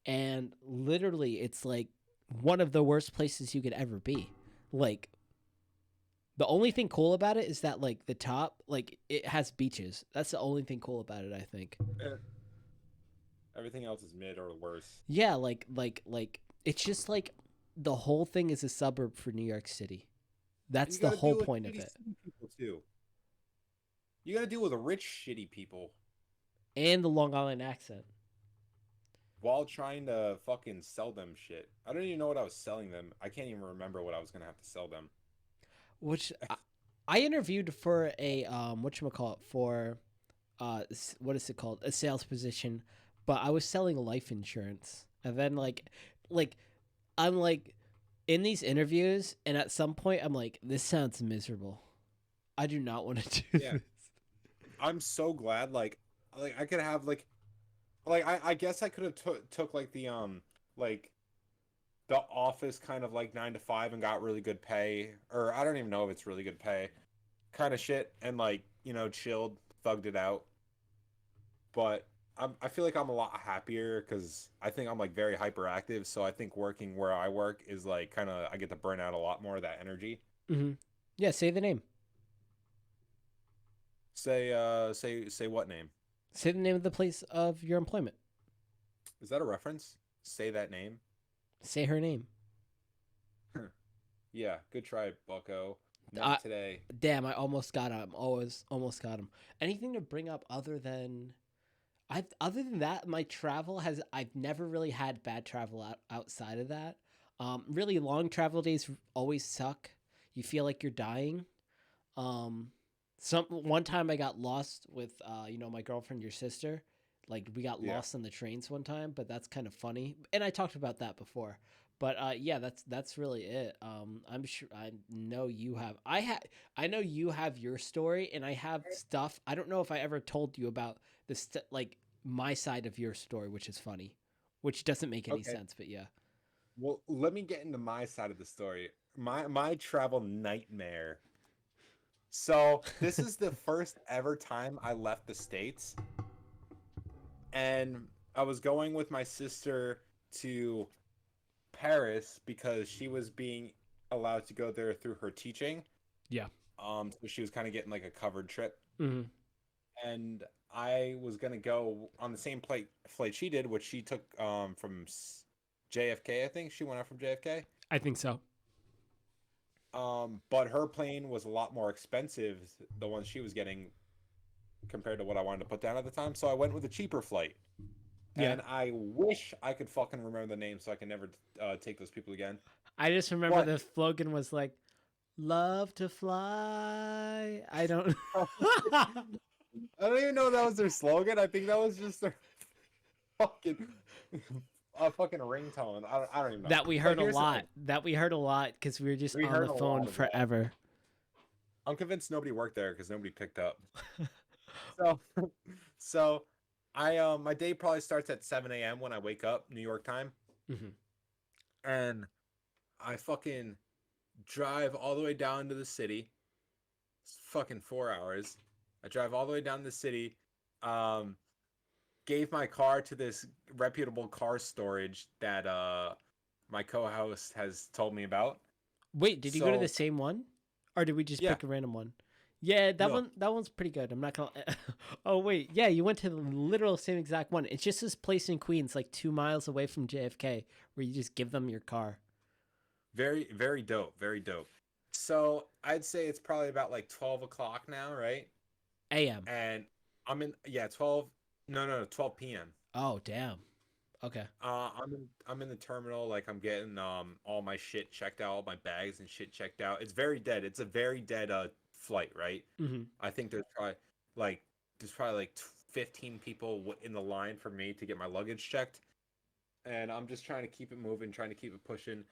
A: and literally, it's like one of the worst places you could ever be. Like, the only thing cool about it is that like the top, like it has beaches. That's the only thing cool about it, I think.
B: Eh, everything else is mid or worse.
A: Yeah, like it's just like the whole thing is a suburb for New York City.
B: And
A: That's
B: you
A: the
B: got to
A: whole
B: deal with
A: point of
B: shitty
A: it.
B: city people too. You got to deal with rich shitty people
A: And the Long Island accent.
B: while trying to fucking sell them shit. I don't even know what I was selling them. I can't even remember what I was gonna have to sell them.
A: Which I interviewed for a whatchamacallit for what is it called? A sales position, but I was selling life insurance. And then like I'm like in these interviews and at some point I'm like, this sounds miserable. I do not want to do
B: Yeah,
A: this.
B: I'm so glad. Like I could have I guess I could have took like like the office kind of like 9 to 5 and got really good pay, or I don't even know if it's really good pay, kind of shit, and like chilled, thugged it out. But I feel like I'm a lot happier because I think I'm like very hyperactive. So I think working where I work is like kind of I get to burn out a lot more of that energy.
A: Mm-hmm. Yeah, say the name.
B: Say what name?
A: Say the name of the place of your employment.
B: Is that a reference? Say that name.
A: Say her name.
B: Yeah, good try, Bucko.
A: I,
B: Not today.
A: damn, I almost got him. Almost got him. Anything to bring up other than other than that, my travel has I've never really had bad travel outside of that. Really long travel days always suck. You feel like you're dying. Um, some one time I got lost with my girlfriend, your sister. Like we got
B: Yeah.
A: lost on the trains one time, but that's kind of funny. And I talked about that before. But yeah, that's really it. I'm sure I know you have I know you have your story, and I have stuff. I don't know if I ever told you about like my side of your story, which is funny, which doesn't make any
B: Okay.
A: sense. But yeah,
B: Well, let me get into my side of the story. My travel nightmare. So, this is the first ever time I left the States, and I was going with my sister to Paris because she was being allowed to go there through her teaching.
A: yeah.
B: So she was kind of getting like a covered trip,
A: Hmm.
B: and I was gonna go on the same flight she did, which she took from JFK. I think she went out from JFK.
A: I think so.
B: But her plane was a lot more expensive, the one she was getting compared to what I wanted to put down at the time. So I went with a cheaper flight.
A: Yeah.
B: And I wish I could fucking remember the name so I can never take those people again.
A: I just remember
B: But
A: the slogan was like, "Love to fly." I don't.
B: I don't even know that was their slogan. I think that was just their fucking fucking ringtone. I don't even know.
A: That we
B: But
A: heard a
B: here's the thing.
A: lot. That we heard a lot because we were just
B: We
A: on
B: heard
A: the
B: a
A: phone
B: lot of that.
A: forever.
B: I'm convinced nobody worked there because nobody picked up. So, so my day probably starts at 7 a.m. when I wake up, New York time,
A: Hmm.
B: and I fucking drive all the way down to the city. It's fucking 4 hours. I drive all the way down to the city. Um, Gave my car to this reputable car storage that my co-host has told me about.
A: Wait, did you go to the
B: So
A: same one, or did we just
B: yeah,
A: pick a random one? Yeah,
B: no,
A: that one's pretty good. I'm not gonna. Oh wait, yeah, you went to the literal same exact one. It's just this place in Queens, like 2 miles away from JFK, where you just give them your car.
B: very very dope, very dope. So I'd say it's probably about like 12 o'clock now, right?
A: AM.
B: And I'm in, yeah, 12, no, 12 p.m.
A: Oh damn. Okay.
B: I'm in the terminal, like I'm getting all my shit checked out, all my bags and shit checked out. It's very dead. It's a very dead flight, right?
A: Mm-hmm.
B: I think like there's probably like 15 people in the line for me to get my luggage checked, and I'm just trying to keep it moving, trying to keep it pushing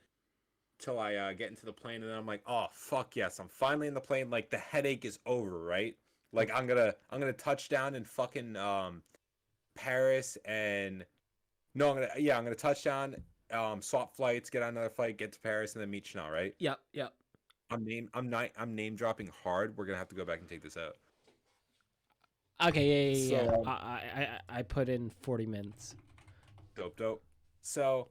B: till I get into the plane, and then I'm like, oh fuck yes, I'm finally in the plane. Like the headache is over, right? Like I'm gonna touch down in fucking Paris, and no, I'm gonna touch down swap flights, get on another flight, get to Paris, and then meet Chanel, right?
A: Yep, yep.
B: I'm name dropping hard. We're gonna have to go back and take this out.
A: Okay, yeah, yeah,
B: So
A: yeah. I put in 40 minutes.
B: dope, dope. So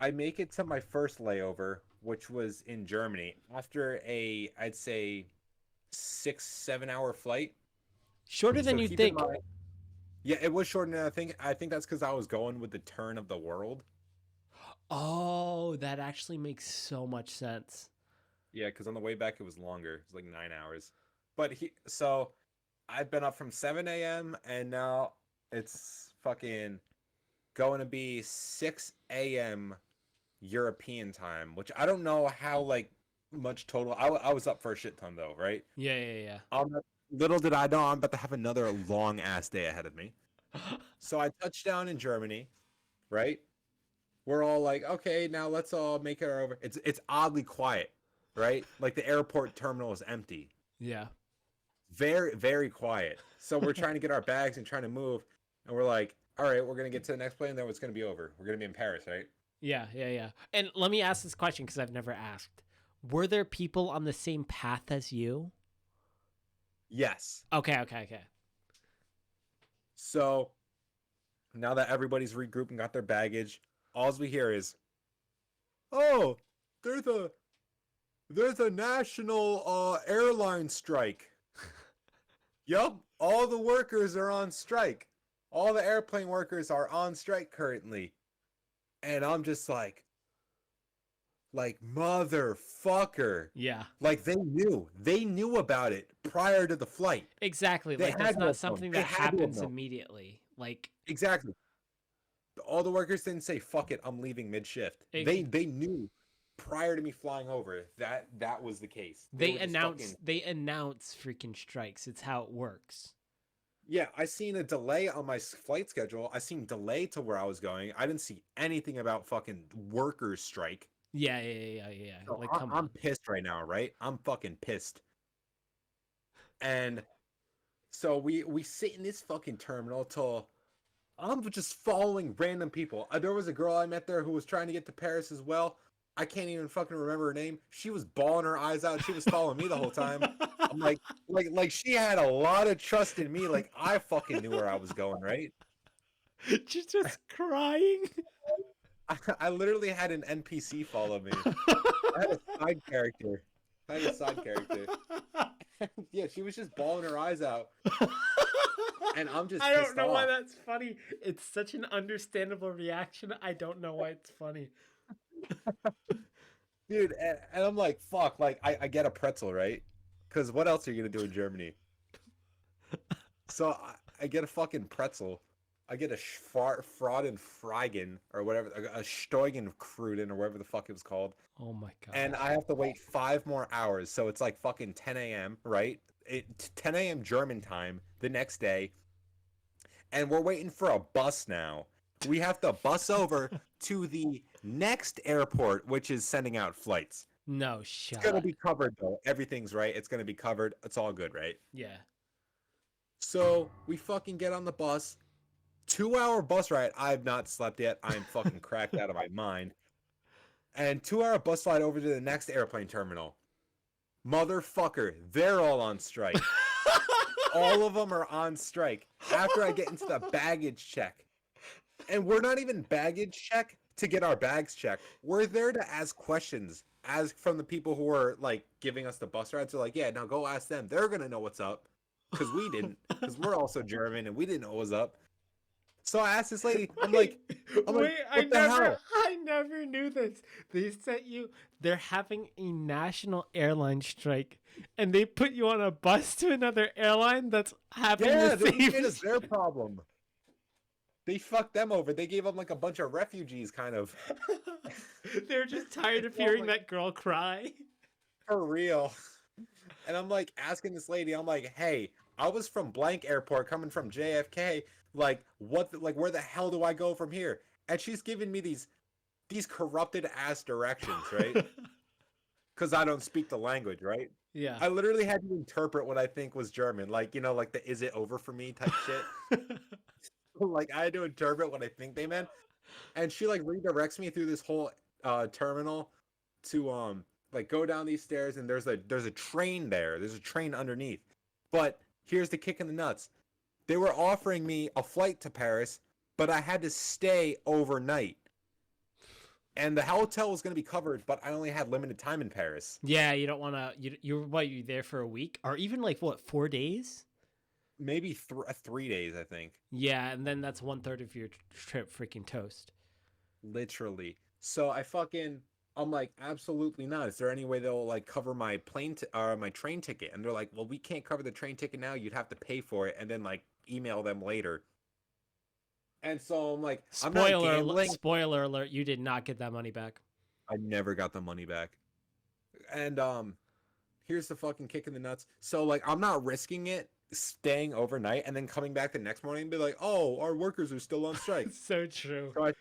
B: I make it to my first layover, which was in Germany, after I'd say 6, 7 hour flight.
A: Shorter than
B: So
A: you
B: keep in
A: think.
B: mind, yeah, it was short, and I think that's because I was going with the turn of the world.
A: Oh, that actually makes so much sense.
B: Yeah, because on the way back it was longer. It was like 9 hours. So I've been up from 7 a.m. and now it's fucking going to be 6 a.m. European time, which I don't know how like much total. I was up for a shit ton though, right?
A: Yeah, yeah,
B: Little did I know I'm about to have another long ass day ahead of me.
A: yeah.
B: So I touched down in Germany, right? We're all like, okay, now let's all make it over. It's oddly quiet, right? Like the airport terminal is empty.
A: Yeah.
B: Very, very quiet. So we're trying to get our bags and trying to move, and we're like, all right, we're gonna get to the next plane, then it's gonna be over. We're gonna be in Paris, right?
A: Yeah, yeah, yeah. And let me ask this question because I've never asked. Were there people on the same path as you?
B: Yes.
A: Okay, okay, okay.
B: So now that everybody's regrouped and got their baggage, all we hear is, "Oh, there's a national airline strike." Yup, all the workers are on strike. All the airplane workers are on strike currently. And I'm just like motherfucker.
A: Yeah.
B: Like they knew about it prior to the flight.
A: Exactly.
B: They
A: Like that's
B: had to
A: not
B: have known.
A: something
B: They
A: that
B: had to have
A: happens
B: known.
A: immediately. Like
B: Exactly. All the workers didn't say fuck it, I'm leaving mid shift.
A: ex-
B: They knew prior to me flying over that was the case. They were just
A: they announce freaking strikes. It's how it works.
B: yeah, I seen a delay on my flight schedule. I seen delay to where I was going. I didn't see anything about fucking workers strike.
A: Yeah, yeah, yeah, yeah, yeah.
B: So
A: Like come
B: I'm
A: on.
B: pissed right now, right? I'm fucking pissed. And so we sit in this fucking terminal till I'm just following random people. There was a girl I met there who was trying to get to Paris as well. I can't even fucking remember her name. She was bawling her eyes out. She was following me the whole time. I'm like she had a lot of trust in me. Like I fucking knew where I was going, right?
A: She's just crying.
B: I literally had an NPC follow me. I had a side character. Yeah, she was just bawling her eyes out, and I'm just
A: I don't
B: pissed
A: know why
B: off.
A: that's funny. It's such an understandable reaction. I don't know why it's funny.
B: Dude, and I'm like, fuck, like I get a pretzel, right? Because what else are you gonna do in Germany? So I get a fucking pretzel. I get a Fraudenfragen or whatever, a Steugenkruden or whatever the fuck it was called.
A: Oh my god.
B: And I have to wait 5 more hours. So it's like fucking 10 a.m., right? 10 a.m. German time the next day. And we're waiting for a bus now. We have to bus over to the next airport, which is sending out flights.
A: No
B: It's
A: shot.
B: going to be covered, though. Everything's right. It's going to be covered. It's all good, right?
A: Yeah.
B: So we fucking get on the bus. 2 hour bus ride. I have not slept yet. I'm fucking cracked out of my mind. And 2 hour bus ride over to the next airplane terminal. Motherfucker, they're all on strike. All of them are on strike. After I get into the baggage check. And we're not even baggage check to get our bags checked. We're there to ask questions. As from the people who are like giving us the bus rides. They're like, yeah, now go ask them. They're gonna know what's up. Because we didn't. Because we're also German and we didn't know what was up. So I asked this lady, I'm like, what the hell?
A: I never knew this. They sent you. They're having a national airline strike, and they put you on a bus to another airline that's having
B: Yeah,
A: the same.
B: it is their problem. They fucked them over. They gave them like a bunch of refugees, kind of.
A: They're just tired of
B: Oh
A: hearing
B: my-
A: that girl cry.
B: For real. And I'm like asking this lady, I'm like, hey, I was from blank airport coming from JFK. Like, where the hell do I go from here? And she's giving me these corrupted ass directions, right? Because I don't speak the language, right?
A: Yeah.
B: I literally had to interpret what I think was German. Like, like the is it over for me type shit. Like I had to interpret what I think they meant. And she like redirects me through this whole terminal to like go down these stairs, and there's a train there. There's a train underneath. But here's the kick in the nuts. They were offering me a flight to Paris, but I had to stay overnight. And the hotel was going to be covered, but I only had limited time in Paris.
A: Yeah, you don't want to. You there for a week or even like what 4 days?
B: Maybe 3 days, I think.
A: Yeah, and then that's 1/3 of your trip. Freaking toast.
B: Literally. So I'm like, absolutely not. Is there any way they'll like cover my my train ticket? And they're like, well, we can't cover the train ticket now. You'd have to pay for it and then like email them later. And so I'm like, I'm not gambling.
A: Spoiler alert! You did not get that money back.
B: I never got the money back. And here's the fucking kick in the nuts. So like, I'm not risking it staying overnight and then coming back the next morning and be like, oh, our workers are still on strike.
A: So true.
B: So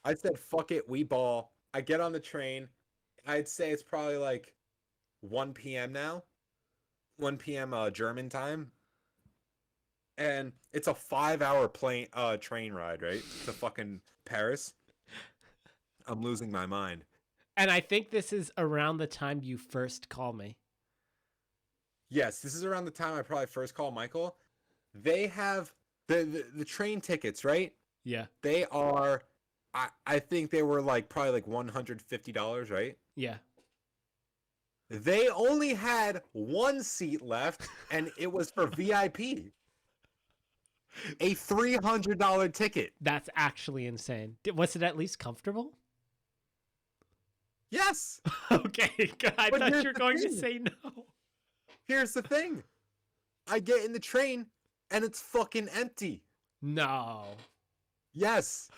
B: I said, fuck it, we ball. I get on the train. I'd say it's probably like 1 p.m. now. 1 p.m. German time. And it's a 5-hour train ride, right? To fucking Paris. I'm losing my mind.
A: And I think this is around the time you first call me.
B: Yes, this is around the time I probably first called Michael. They have the train tickets, right?
A: Yeah.
B: They are, I think they were like probably like $150, right?
A: Yeah.
B: They only had one seat left, and it was for VIP. A $300 ticket.
A: That's actually insane. Was it at least comfortable?
B: Yes.
A: Okay, good. I
B: But
A: thought
B: here's
A: you were
B: the
A: going to
B: thing.
A: say no.
B: Here's the thing. I get in the train, and it's fucking empty.
A: No.
B: Yes.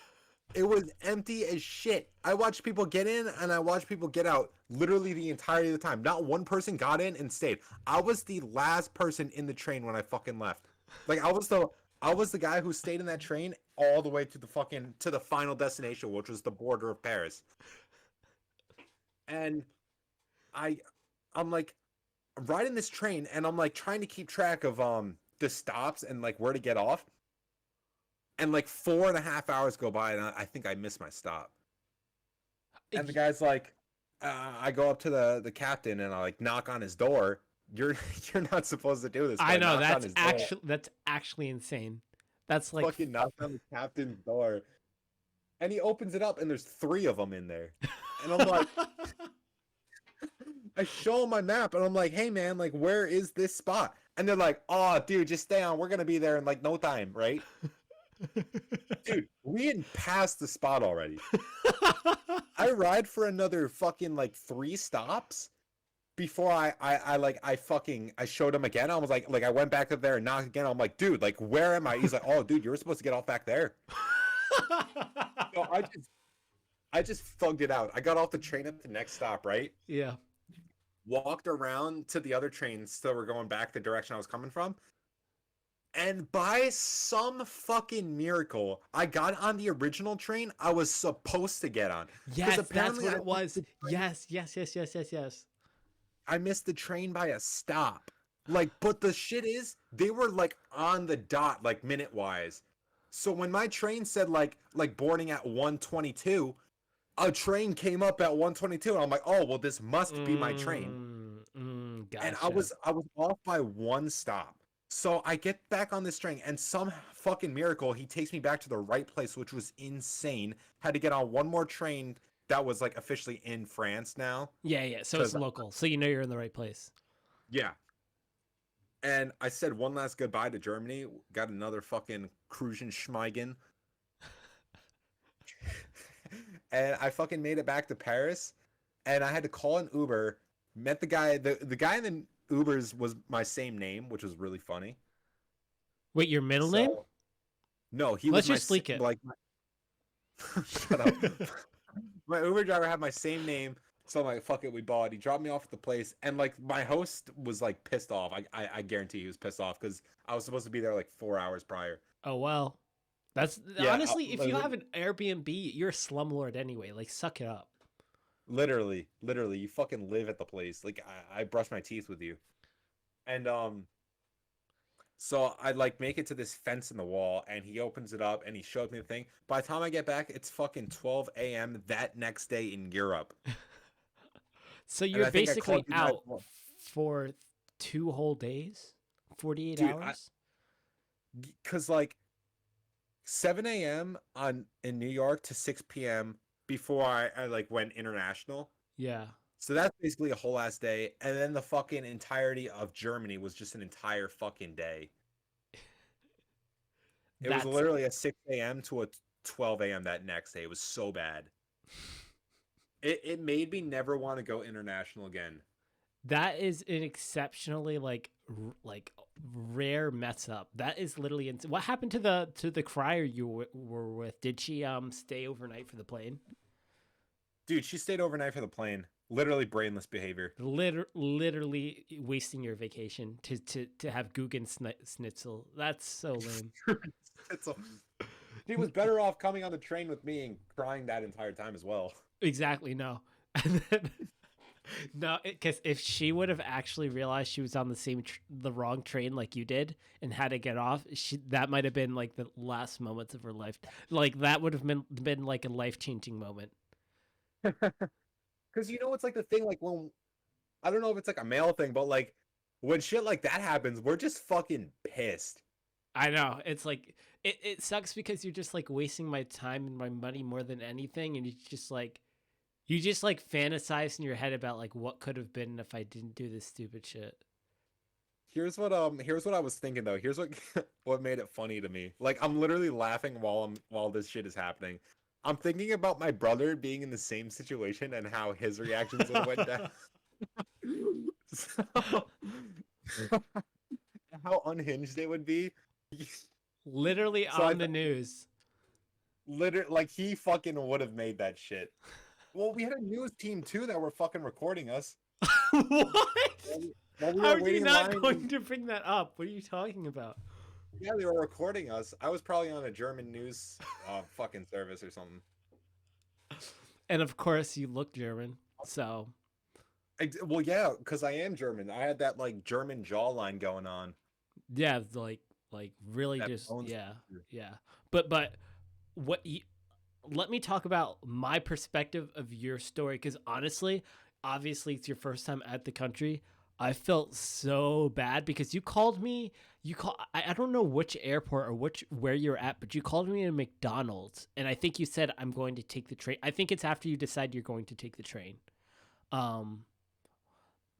B: It was empty as shit. I watched people get in and I watched people get out literally the entirety of the time. Not one person got in and stayed. I was the last person in the train when I fucking left. Like I was the guy who stayed in that train all the way to the final destination, which was the border of Paris. And I'm like riding this train and I'm like trying to keep track of the stops and like where to get off. And like 4.5 hours go by, and I think I missed my stop. And the guy's like, I go up to the captain and I like knock on his door. You're not supposed to do this.
A: I know that's actually insane. That's like
B: fucking knock on the captain's door, and he opens it up, and there's 3 of them in there. And I'm like, I show him my map, and I'm like, hey man, like where is this spot? And they're like, oh dude, just stay on. We're gonna be there in like no time, right? Dude, we had passed the spot already. I ride for another fucking like 3 stops before I showed him again. I was like I went back up there and knocked again. I'm like, dude, like where am I? He's like, oh dude, you were supposed to get off back there. So I just thugged it out. I got off the train at the next stop, right?
A: Yeah.
B: Walked around to the other trains so we're going back the direction I was coming from. And by some fucking miracle, I got on the original train I was supposed to get on.
A: Yes, that's what it was. Yes.
B: I missed the train by a stop. Like, but the shit is, they were like on the dot, like minute wise. So when my train said like boarding at 1:22, a train came up at 1:22, and I'm like, oh well, this must be my train.
A: Gotcha.
B: And I was off by 1 stop. So I get back on this train, and some fucking miracle, he takes me back to the right place, which was insane. Had to get on one more train that was like officially in France now.
A: Yeah. So it's local, so you know you're in the right place.
B: Yeah. And I said one last goodbye to Germany. Got another fucking Krusenschmeigen. And I fucking made it back to Paris. And I had to call an Uber. Met the guy. The guy in the Ubers was my same name, which was really funny.
A: Wait, your middle name?
B: No, he
A: Let's
B: was
A: just leak it.
B: Like, shut up. My Uber driver had my same name, so I'm like, fuck it, we bought. He dropped me off at the place, and like my host was like pissed off. I guarantee he was pissed off because I was supposed to be there like 4 hours prior.
A: Oh well, that's honestly, if you have an Airbnb, you're a slumlord anyway. Like, suck it up.
B: Literally, you fucking live at the place. Like I brush my teeth with you, and So I like make it to this fence in the wall, and he opens it up and he shows me the thing. By the time I get back, it's fucking 12 a.m. that next day in Europe.
A: So
B: And
A: you're
B: I think I
A: basically
B: called you guys.
A: out for 2 whole days, 48
B: Dude,
A: hours.
B: because like 7 a.m. on in New York to 6 p.m. before I like went international.
A: Yeah,
B: So that's basically a whole ass day. And then the fucking entirety of Germany was just an entire fucking day. It was
A: that's
B: literally a 6 a.m. to a 12 a.m. that next day. It was so bad. It made me never want to go international again.
A: that is an exceptionally like rare mess up. That is literally what happened to the crier you were with? Did she stay overnight for the plane?
B: Dude, she stayed overnight for the plane. Literally brainless behavior.
A: Literally wasting your vacation to have Guggen Schnitzel. That's so lame.
B: It's a- She was better off coming on the train with me and crying that entire time as well.
A: Exactly. No. And then, no, because if she would have actually realized she was on the wrong train like you did and had to get off, that might have been like the last moments of her life. Like that would have been like a life changing moment.
B: Because it's like the thing, like when I don't know if it's like a male thing, but like when shit like that happens, we're just fucking pissed.
A: I know. It's like it sucks because you're just like wasting my time and my money more than anything, and you just like fantasize in your head about like what could have been if I didn't do this stupid shit.
B: Here's what I was thinking though. Here's what what made it funny to me. Like I'm literally laughing while this shit is happening. I'm thinking about my brother being in the same situation and how his reactions would have went down. So, how unhinged it would be.
A: Literally
B: So I
A: on the news.
B: literally like he fucking would have made that shit. Well, we had a news team too that were fucking recording us
A: What?
B: while we
A: How
B: were
A: are you
B: waiting in
A: not
B: line.
A: going to bring that up? What are you talking about?
B: Yeah, they were recording us. I was probably on a German news fucking service or something.
A: And of course, you look German, so
B: Well, yeah, because I am German. I had that like German jawline going on.
A: yeah, like really
B: That
A: just
B: bone
A: yeah,
B: structure.
A: yeah. But what you, let me talk about my perspective of your story because honestly, obviously it's your first time at the country. I felt so bad because you called me. I don't know which airport or where you're at, but you called me to McDonald's, and I think you said I'm going to take the train. I think it's after you decide you're going to take the train. Um,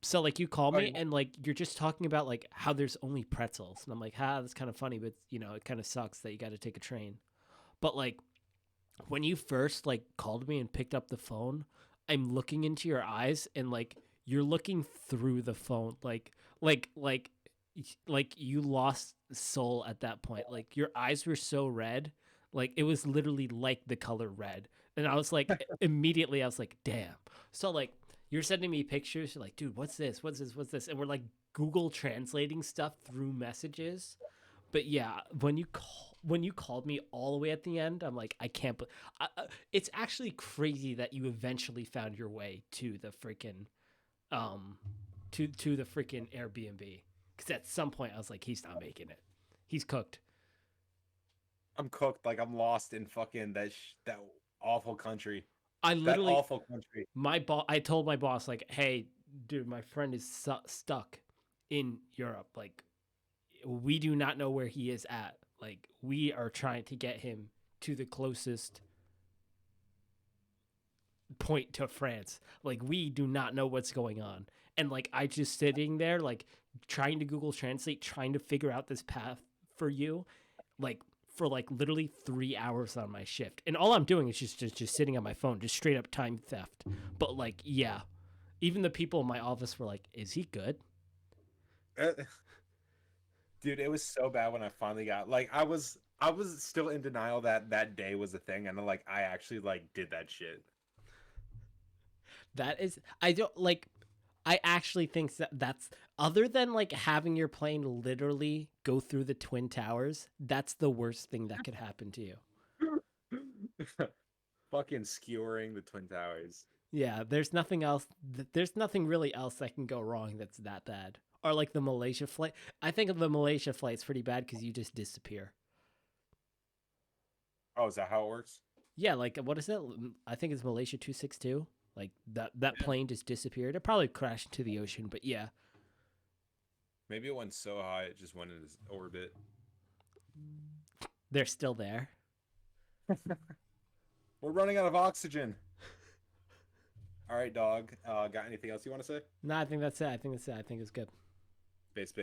A: so like you call
B: Oh,
A: me and like you're just talking about like how there's only pretzels, and I'm like, that's kind of funny, but it kind of sucks that you got to take a train. But like when you first like called me and picked up the phone, I'm looking into your eyes and like you're looking through the phone like like like you lost soul at that point. Like your eyes were so red, like it was literally like the color red. And I was like immediately I was like, "Damn." So like you're sending me pictures, you're like, "Dude, what's this? What's this? What's this?" And we're like Google translating stuff through messages. But yeah, when you called me all the way at the end, I'm like, I can't. It's actually crazy that you eventually found your way to the freaking, um, to the freaking Airbnb. Because at some point I was like, he's not making it. He's cooked.
B: I'm cooked. Like I'm lost in fucking that awful country.
A: I
B: That
A: literally,
B: awful country.
A: I told my boss like, hey, dude, my friend is stuck in Europe. Like, we do not know where he is at. Like, we are trying to get him to the closest point to France. Like, we do not know what's going on. And like I just sitting there like trying to Google Translate, trying to figure out this path for you, like for like literally 3 hours on my shift. And all I'm doing is just sitting on my phone, just straight up time theft. But like, yeah. Even the people in my office were like, is he good?
B: Uh, Dude, it was so bad when I finally got like I was still in denial that that day was a thing, and then like I actually like did that shit.
A: That is I don't like I actually think that that's other than like having your plane literally go through the twin towers, that's the worst thing that could happen to you.
B: Fucking skewering the Twin Towers.
A: Yeah, there's nothing else. There's nothing really else that can go wrong that's that bad. Or like the Malaysia flight. I think the Malaysia flight's pretty bad because you just disappear.
B: Oh, is that how it works?
A: Yeah, like what is it? I think it's Malaysia 262. Like that
B: Yeah.
A: plane just disappeared. It probably crashed into the ocean, but yeah.
B: Maybe it went so high it just went into orbit.
A: They're still there.
B: We're running out of oxygen. All right, dog. Got anything else you want to say?
A: No, I think that's it. I think it's good.
B: Space. So